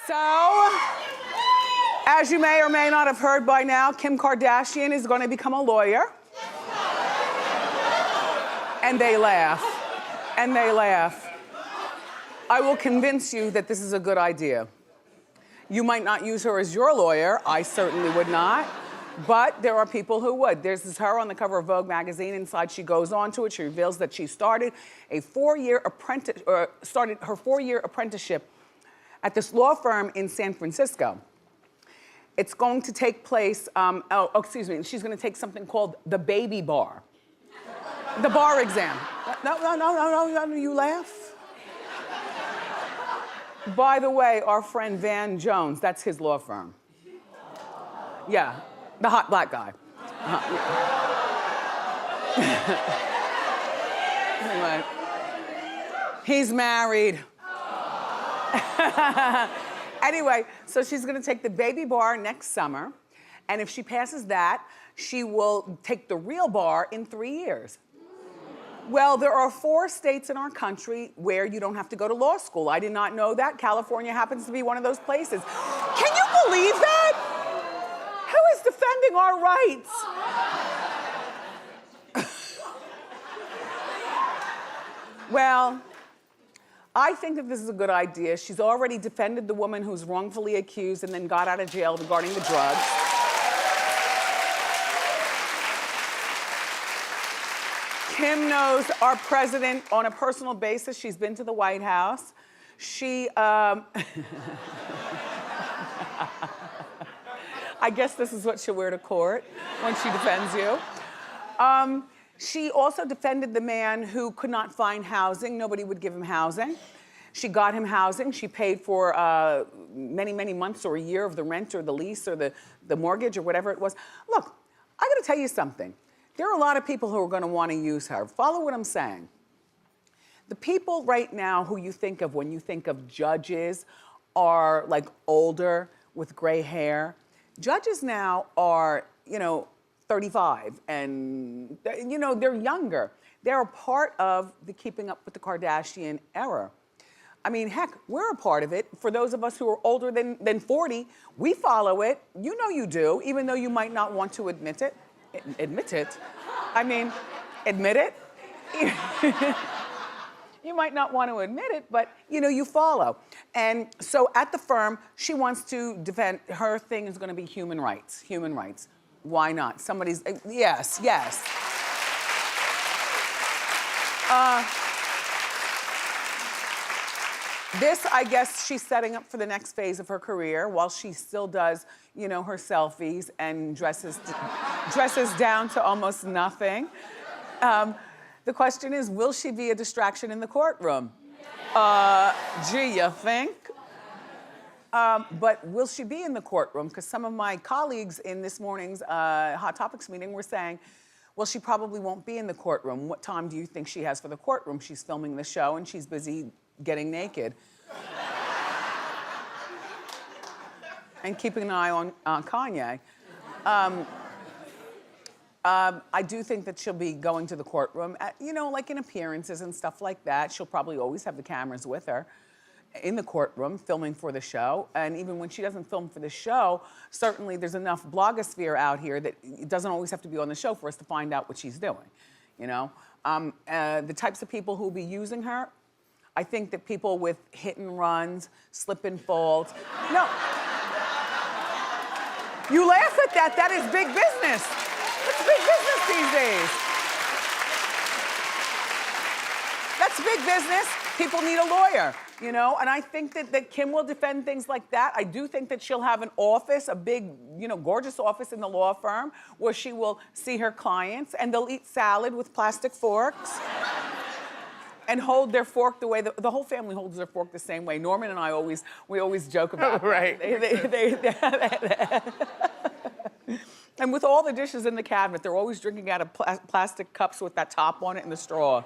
So, as you may or may not have heard by now, Kim Kardashian is going to become a lawyer. And they laugh. And they laugh. I will convince you that this is a good idea. You might not use her as your lawyer. I certainly would not. But there are people who would. This is her on the cover of Vogue magazine. Inside, she goes on to it. She reveals that she started her 4-year apprenticeship at this law firm in San Francisco. It's going to take place, she's going to take something called the baby bar. The bar exam. No, you laugh. By the way, our friend Van Jones, that's his law firm. Yeah, the hot black guy. Anyway, he's married. Anyway, so she's gonna take the baby bar next summer, and if she passes that, she will take the real bar in 3 years. Well, there are 4 states in our country where you don't have to go to law school. I did not know that. California happens to be one of those places. Can you believe that? Who is defending our rights? Well, I think that this is a good idea. She's already defended the woman who's wrongfully accused and then got out of jail regarding the drugs. Kim knows our president on a personal basis. She's been to the White House. She, I guess this is what she'll wear to court when she defends you. She also defended the man who could not find housing. Nobody would give him housing. She got him housing. She paid for many, many months or a year of the rent or the lease or the mortgage or whatever it was. Look, I gotta tell you something. There are a lot of people who are gonna wanna use her. Follow what I'm saying. The people right now who you think of when you think of judges are like older with gray hair. Judges now are, 35 and, they're younger. They're a part of the keeping up with the Kardashian era. I mean, heck, we're a part of it. For those of us who are older than 40, we follow it. You know you do, even though you might not want to admit it. Admit it? I mean, admit it? You might not want to admit it, but you follow. And so at the firm, she wants to defend, her thing is gonna be human rights. Why not? Somebody's, yes. This, I guess, she's setting up for the next phase of her career while she still does, her selfies and dresses down to almost nothing. The question is, will she be a distraction in the courtroom? Gee, you think? But will she be in the courtroom? Because some of my colleagues in this morning's Hot Topics meeting were saying, well, she probably won't be in the courtroom. What time do you think she has for the courtroom? She's filming the show and she's busy getting naked. And keeping an eye on Kanye. I do think that she'll be going to the courtroom, like in appearances and stuff like that. She'll probably always have the cameras with her in the courtroom, filming for the show. And even when she doesn't film for the show, certainly there's enough blogosphere out here that it doesn't always have to be on the show for us to find out what she's doing, The types of people who'll be using her, I think that people with hit and runs, slip and falls. No. You laugh at that, that is big business. That's big business these days. That's big business. People need a lawyer, And I think that Kim will defend things like that. I do think that she'll have an office, a big, gorgeous office in the law firm where she will see her clients and they'll eat salad with plastic forks. And hold their fork the way the whole family holds their fork the same way. Norman and I always joke about that. Right. And with all the dishes in the cabinet, they're always drinking out of plastic cups with that top on it and the straw.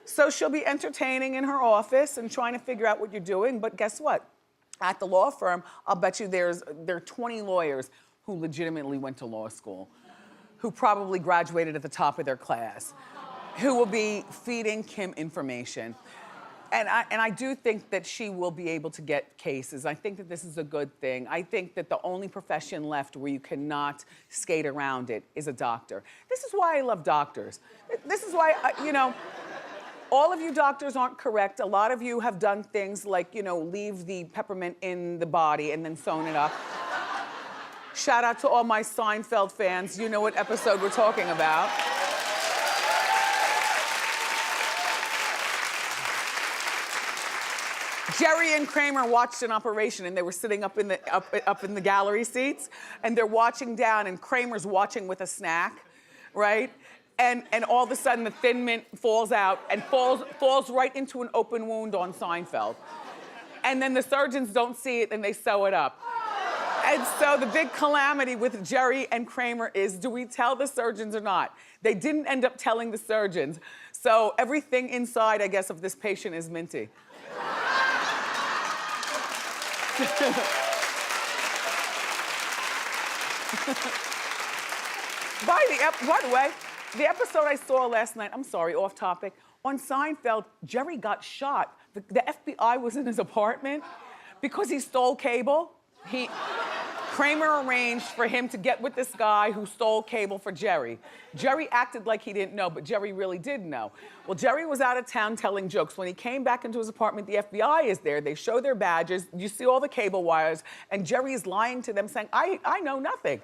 So she'll be entertaining in her office and trying to figure out what you're doing. But guess what? At the law firm, I'll bet you there are 20 lawyers who legitimately went to law school, who probably graduated at the top of their class, who will be feeding Kim information. And I do think that she will be able to get cases. I think that this is a good thing. I think that the only profession left where you cannot skate around it is a doctor. This is why I love doctors. This is why, you know, all of you doctors aren't correct. A lot of you have done things like, you know, leave the peppermint in the body and then sewn it up. Shout out to all my Seinfeld fans. You know what episode we're talking about. Jerry and Kramer watched an operation and they were sitting up in the gallery seats and they're watching down and Kramer's watching with a snack, right? And all of a sudden the Thin Mint falls out and falls right into an open wound on Seinfeld. And then the surgeons don't see it and they sew it up. And so the big calamity with Jerry and Kramer is, do we tell the surgeons or not? They didn't end up telling the surgeons. So everything inside, I guess, of this patient is minty. By the way, the episode I saw last night, I'm sorry, off topic, on Seinfeld, Jerry got shot. The FBI was in his apartment because he stole cable. Kramer arranged for him to get with this guy who stole cable for Jerry. Jerry acted like he didn't know, but Jerry really did know. Well, Jerry was out of town telling jokes. When he came back into his apartment, the FBI is there. They show their badges. You see all the cable wires, and Jerry is lying to them saying, I know nothing.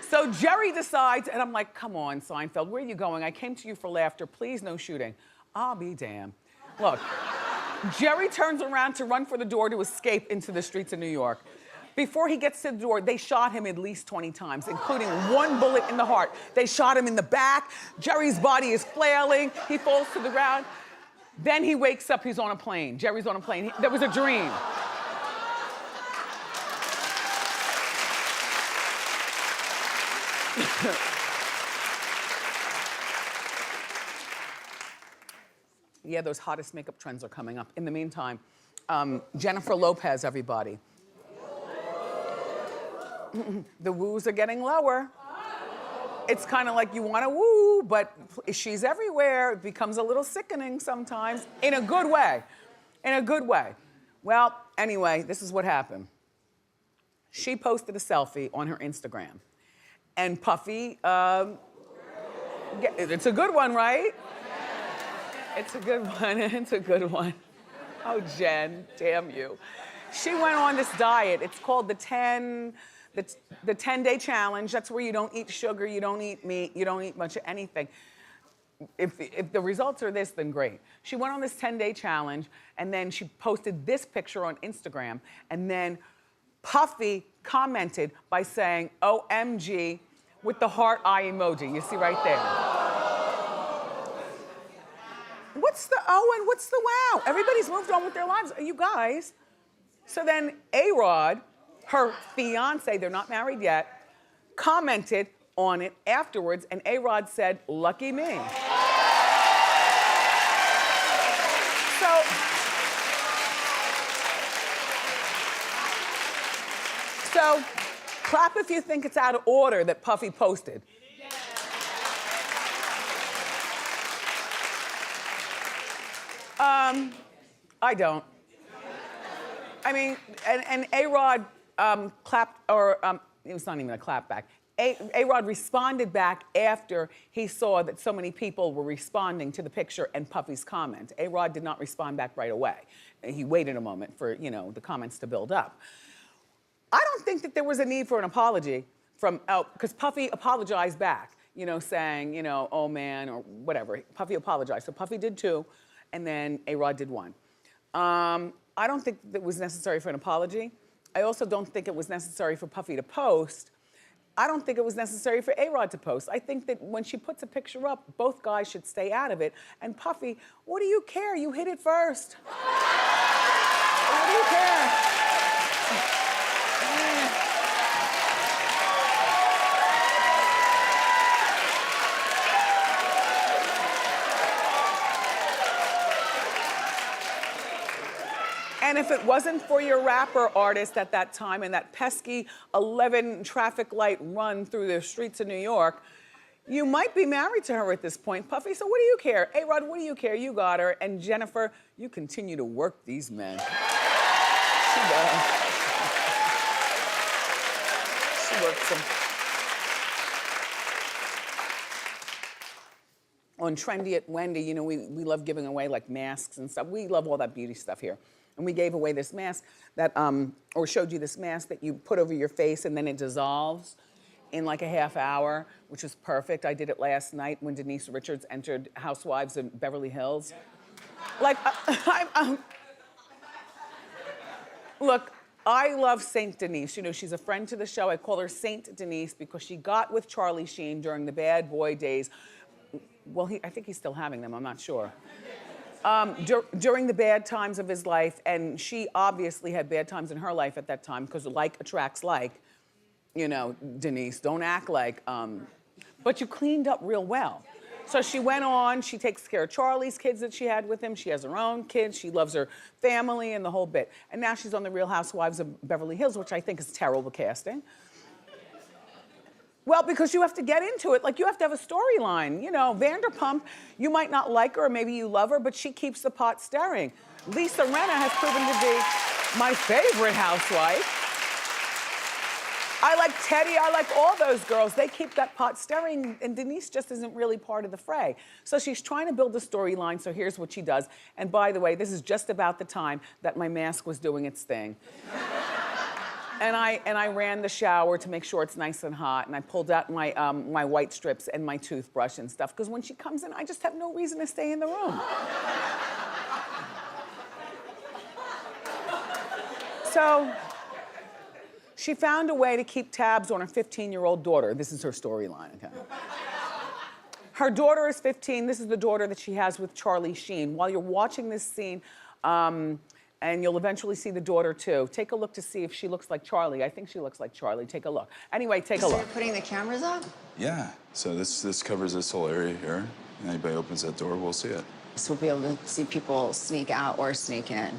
So Jerry decides, and I'm like, come on, Seinfeld, where are you going? I came to you for laughter. Please, no shooting. I'll be damned. Look, Jerry turns around to run for the door to escape into the streets of New York. Before he gets to the door, they shot him at least 20 times, including one bullet in the heart. They shot him in the back. Jerry's body is flailing. He falls to the ground. Then he wakes up, he's on a plane. Jerry's on a plane. That was a dream. Yeah, those hottest makeup trends are coming up. In the meantime, Jennifer Lopez, everybody. The woos are getting lower. It's kind of like you want to woo, but she's everywhere. It becomes a little sickening sometimes, in a good way. In a good way. Well, anyway, this is what happened. She posted a selfie on her Instagram. And Puffy, it's a good one, right? It's a good one, it's a good one. Oh, Jen, damn you. She went on this diet. It's called the 10-day challenge. That's where you don't eat sugar, you don't eat meat, you don't eat much of anything. If the results are this, then great. She went on this 10-day challenge, and then she posted this picture on Instagram, and then Puffy commented by saying, OMG, with the heart eye emoji. You see right there. What's the oh and what's the wow? Everybody's moved on with their lives. You guys. So then A-Rod, her fiance, they're not married yet, commented on it afterwards, and A-Rod said, lucky me. So clap if you think it's out of order that Puffy posted. I don't. I mean, and A-Rod clapped, or it was not even a clap back. A-Rod responded back after he saw that so many people were responding to the picture and Puffy's comment. A-Rod did not respond back right away. He waited a moment for, you know, the comments to build up. I don't think that there was a need for an apology from, because Puffy apologized back, you know, saying, you know, oh man, or whatever. Puffy apologized. So Puffy did 2, and then A-Rod did 1. I don't think that it was necessary for an apology. I also don't think it was necessary for Puffy to post. I don't think it was necessary for A-Rod to post. I think that when she puts a picture up, both guys should stay out of it. And Puffy, what do you care? You hit it first. What do you care? And if it wasn't for your rapper artist at that time and that pesky 11 traffic light run through the streets of New York, You might be married to her at this point, Puffy, so what do you care? A-Rod, what do you care? You got her. And Jennifer, you continue to work these men. She does. She works them. On Trendy at Wendy, you know, we love giving away like masks and stuff. We love all that beauty stuff here. And we gave away this mask that, or showed you this mask that you put over your face and then it dissolves in like a half hour, which is perfect. I did it last night when Denise Richards entered Housewives of Beverly Hills. Like, look, I love Saint Denise. You know, she's a friend to the show. I call her Saint Denise because she got with Charlie Sheen during the bad boy days. Well, I think he's still having them, I'm not sure. During the bad times of his life, and she obviously had bad times in her life at that time because like attracts like. You know, Denise, don't act like, but you cleaned up real well. So she went on, she takes care of Charlie's kids that she had with him. She has her own kids, she loves her family and the whole bit. And now she's on the Real Housewives of Beverly Hills, which I think is terrible casting. Well, because you have to get into it, like you have to have a storyline. You know, Vanderpump, you might not like her or maybe you love her, but she keeps the pot stirring. Lisa Rinna has proven to be my favorite housewife. I like Teddy, I like all those girls. They keep that pot stirring, and Denise just isn't really part of the fray. So she's trying to build a storyline, so here's what she does. And by the way, this is just about the time that my mask was doing its thing. and I ran the shower to make sure it's nice and hot, and I pulled out my, my white strips and my toothbrush and stuff, because when she comes in, I just have no reason to stay in the room. So, she found a way to keep tabs on her 15-year-old daughter. This is her storyline, okay? Her daughter is 15. This is the daughter that she has with Charlie Sheen. While you're watching this scene, and you'll eventually see the daughter too, take a look to see if she looks like Charlie. I think she looks like Charlie. Take a look. Anyway, take a look. So you're putting the cameras up? Yeah. So this covers this whole area here. Anybody opens that door, we'll see it. So we'll be able to see people sneak out or sneak in.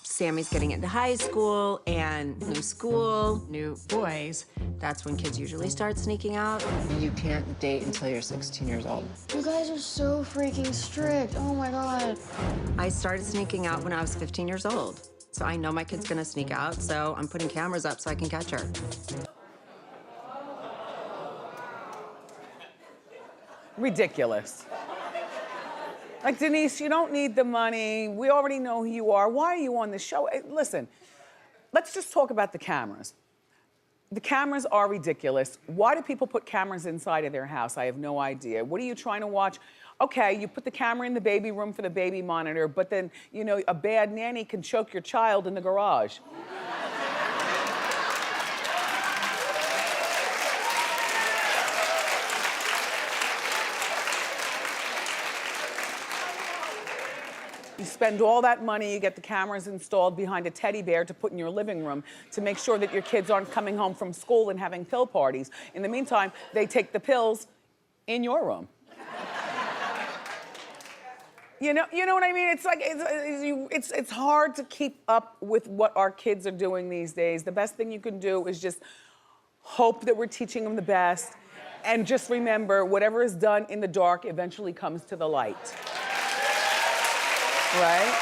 Sammy's getting into high school and new school, new boys. That's when kids usually start sneaking out. You can't date until you're 16 years old. You guys are so freaking strict. Oh my God. I started sneaking out when I was 15 years old. So I know my kid's gonna sneak out, so I'm putting cameras up so I can catch her. Ridiculous. Like, Denise, you don't need the money. We already know who you are. Why are you on the show? Listen, let's just talk about the cameras. The cameras are ridiculous. Why do people put cameras inside of their house? I have no idea. What are you trying to watch? Okay, you put the camera in the baby room for the baby monitor, but then, you know, a bad nanny can choke your child in the garage. You spend all that money, you get the cameras installed behind a teddy bear to put in your living room to make sure that your kids aren't coming home from school and having pill parties. In the meantime, they take the pills in your room. You know what I mean? It's like, it's hard to keep up with what our kids are doing these days. The best thing you can do is just hope that we're teaching them the best, and just remember, whatever is done in the dark eventually comes to the light. Right?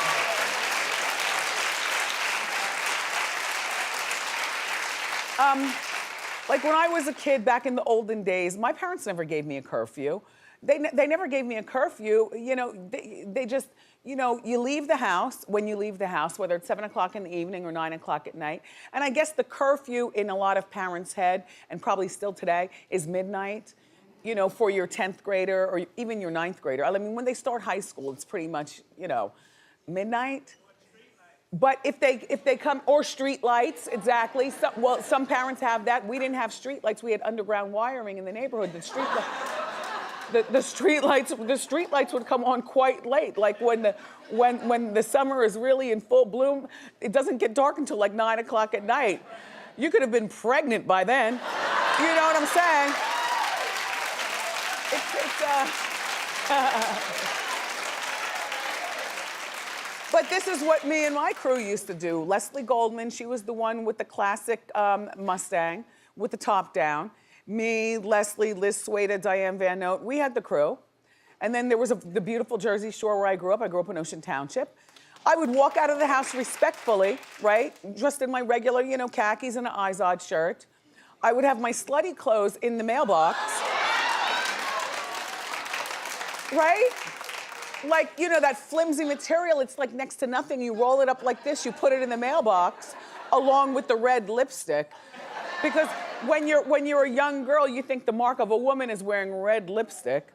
Like when I was a kid back in the olden days, my parents never gave me a curfew. They never gave me a curfew. You know, they just, you know, you leave the house when you leave the house, whether it's 7 o'clock in the evening or 9 o'clock at night. And I guess the curfew in a lot of parents' head, and probably still today, is midnight. You know, for your 10th grader or even your 9th grader. I mean, when they start high school, it's pretty much, you know, midnight. But if they come, or street lights, exactly. Some parents have that. We didn't have street lights. We had underground wiring in the neighborhood. The street lights would come on quite late. Like when the summer is really in full bloom, it doesn't get dark until like 9 o'clock at night. You could have been pregnant by then. You know what I'm saying? But this is what me and my crew used to do. Leslie Goldman, she was the one with the classic Mustang with the top down. Me, Leslie, Liz Sueda, Diane Van Note, we had the crew. And then there was the beautiful Jersey Shore where I grew up. I grew up in Ocean Township. I would walk out of the house respectfully, right? Dressed in my regular, you know, khakis and an Izod shirt. I would have my slutty clothes in the mailbox. Right? Like, you know, that flimsy material, it's like next to nothing. You roll it up like this, you put it in the mailbox along with the red lipstick. Because when you're a young girl, you think the mark of a woman is wearing red lipstick.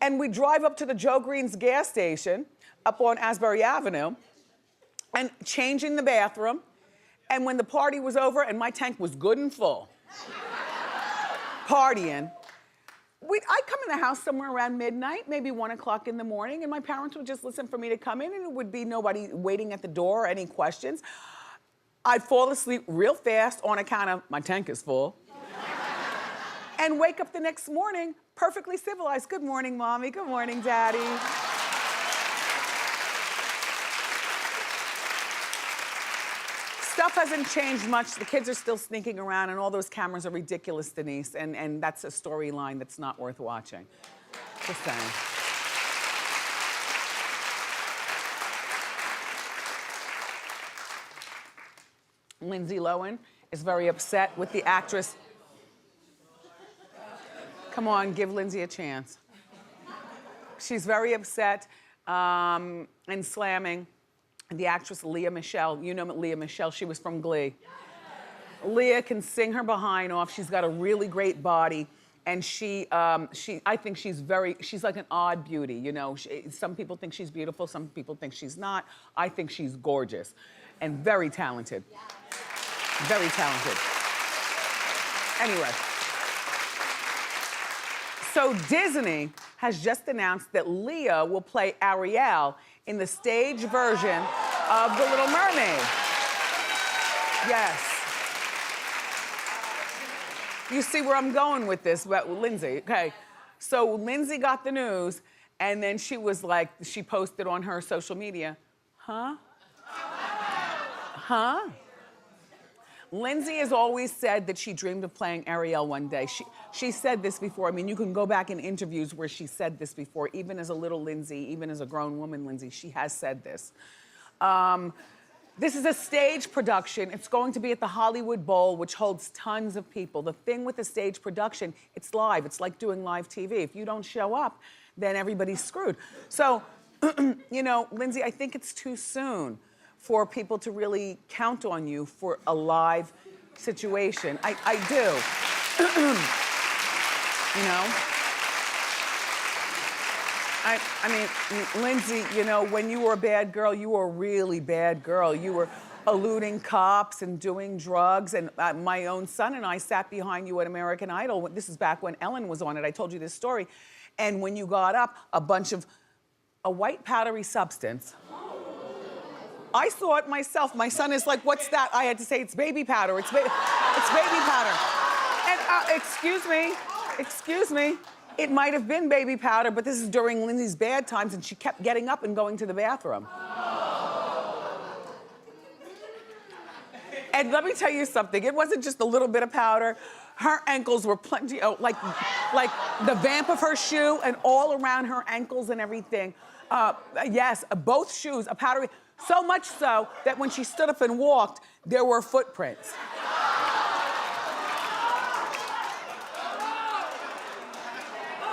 And we drive up to the Joe Green's gas station up on Asbury Avenue and change in the bathroom. And when the party was over and my tank was good and full, partying, I'd come in the house somewhere around midnight, maybe 1 o'clock in the morning, and my parents would just listen for me to come in, and it would be nobody waiting at the door or any questions. I'd fall asleep real fast on account of my tank is full. And wake up the next morning perfectly civilized. Good morning, Mommy. Good morning, Daddy. Stuff hasn't changed much. The kids are still sneaking around, and all those cameras are ridiculous, Denise, and that's a storyline that's not worth watching. Just saying. Lindsay Lohan is very upset with the actress. Come on, give Lindsay a chance. She's very upset and slamming the actress Lea Michele. You know Lea Michele, she was from Glee. Lea can sing her behind off. She's got a really great body. And I think she's like an odd beauty, you know. Some people think she's beautiful, some people think she's not. I think she's gorgeous and very talented. Very talented. Anyway. So Disney has just announced that Lea will play Ariel in the stage version of The Little Mermaid. Yes. You see where I'm going with this, but Lindsay, okay. So Lindsay got the news, and then she was like, she posted on her social media, huh? Huh? Lindsay has always said that she dreamed of playing Ariel one day. She said this before. I mean, you can go back in interviews where she said this before, even as a little Lindsay, even as a grown woman Lindsay, she has said this. This is a stage production. It's going to be at the Hollywood Bowl, which holds tons of people. The thing with the stage production, it's live. It's like doing live TV. If you don't show up, then everybody's screwed. So, you know, Lindsay, I think it's too soon for people to really count on you for a live situation. I do. You know? I mean, Lindsay, you know, when you were a bad girl, you were a really bad girl. You were eluding cops and doing drugs. And my own son and I sat behind you at American Idol. This is back when Ellen was on it. I told you this story. And when you got up, a white powdery substance. I saw it myself. My son is like, what's that? I had to say, it's baby powder. It's baby powder. And excuse me. It might have been baby powder, but this is during Lindsay's bad times, and she kept getting up and going to the bathroom. And let me tell you something. It wasn't just a little bit of powder. Her ankles were plenty, like the vamp of her shoe and all around her ankles and everything. Yes, both shoes, a powdery. So much so that when she stood up and walked, there were footprints.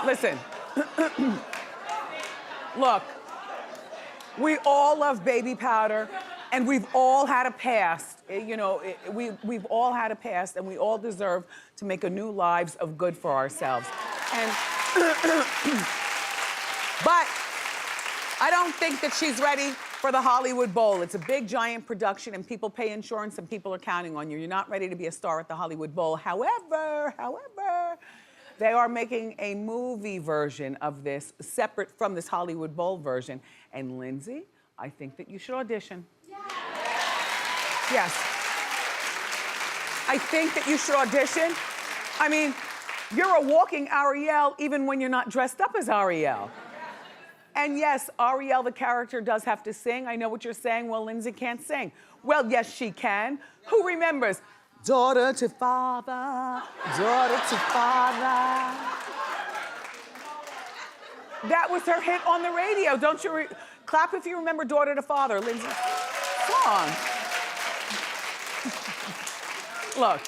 Listen, look, we all love baby powder, and we've all had a past. You know, we've all had a past, and we all deserve to make a new lives of good for ourselves. And but I don't think that she's ready for the Hollywood Bowl. It's a big, giant production, and people pay insurance, and people are counting on you. You're not ready to be a star at the Hollywood Bowl. However, they are making a movie version of this, separate from this Hollywood Bowl version. And Lindsay, I think that you should audition. Yes. I think that you should audition. I mean, you're a walking Ariel even when you're not dressed up as Ariel. And yes, Ariel, the character, does have to sing. I know what you're saying. Well, Lindsay can't sing. Well, yes, she can. Who remembers? Daughter to father, daughter to father. That was her hit on the radio. Don't you clap if you remember Daughter to Father, Lindsay. Song. Look,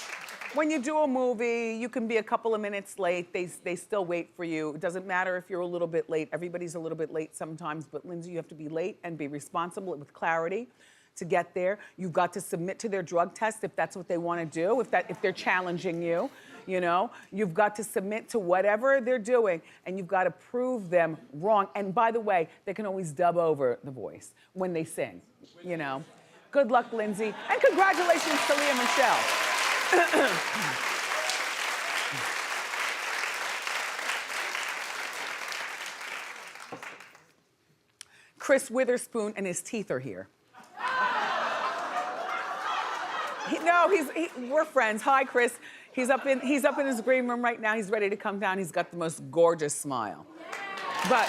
when you do a movie, you can be a couple of minutes late. They still wait for you. It doesn't matter if you're a little bit late. Everybody's a little bit late sometimes, but Lindsay, you have to be late and be responsible with clarity to get there. You've got to submit to their drug test if that's what they want to do, if they're challenging you, you know. You've got to submit to whatever they're doing, and you've got to prove them wrong. And by the way, they can always dub over the voice when they sing, you know. Good luck, Lindsay, and congratulations to Lea Michele. Chris Witherspoon and his teeth are here. We're friends. Hi, Chris. He's up in his green room right now. He's ready to come down. He's got the most gorgeous smile. But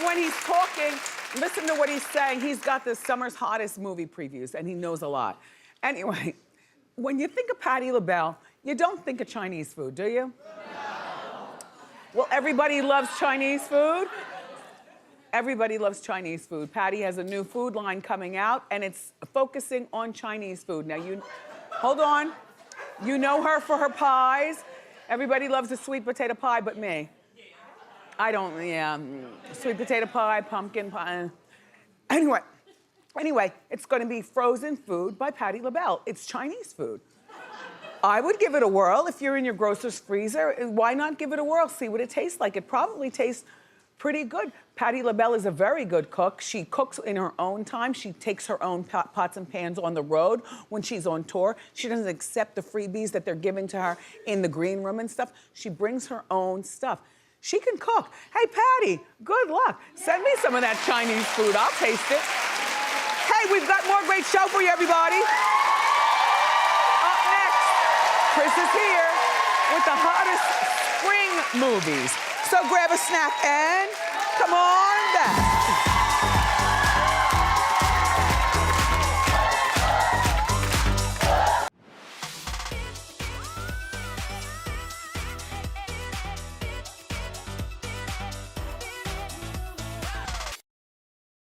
when he's talking, listen to what he's saying. He's got the summer's hottest movie previews, and he knows a lot. Anyway, when you think of Patti LaBelle, you don't think of Chinese food, do you? No. Well, everybody loves Chinese food. Everybody loves Chinese food. Patti has a new food line coming out, and it's focusing on Chinese food. Now, hold on. You know her for her pies. Everybody loves a sweet potato pie but me. I don't, sweet potato pie, pumpkin pie. Anyway, it's gonna be frozen food by Patti LaBelle. It's Chinese food. I would give it a whirl. If you're in your grocer's freezer, why not give it a whirl? See what it tastes like. It probably tastes pretty good. Patti LaBelle is a very good cook. She cooks in her own time. She takes her own pots and pans on the road when she's on tour. She doesn't accept the freebies that they're giving to her in the green room and stuff. She brings her own stuff. She can cook. Hey, Patti, good luck. Send me some of that Chinese food. I'll taste it. Hey, we've got more great show for you, everybody. Up next, Chris is here with the hottest spring movies. So grab a snack and come on back.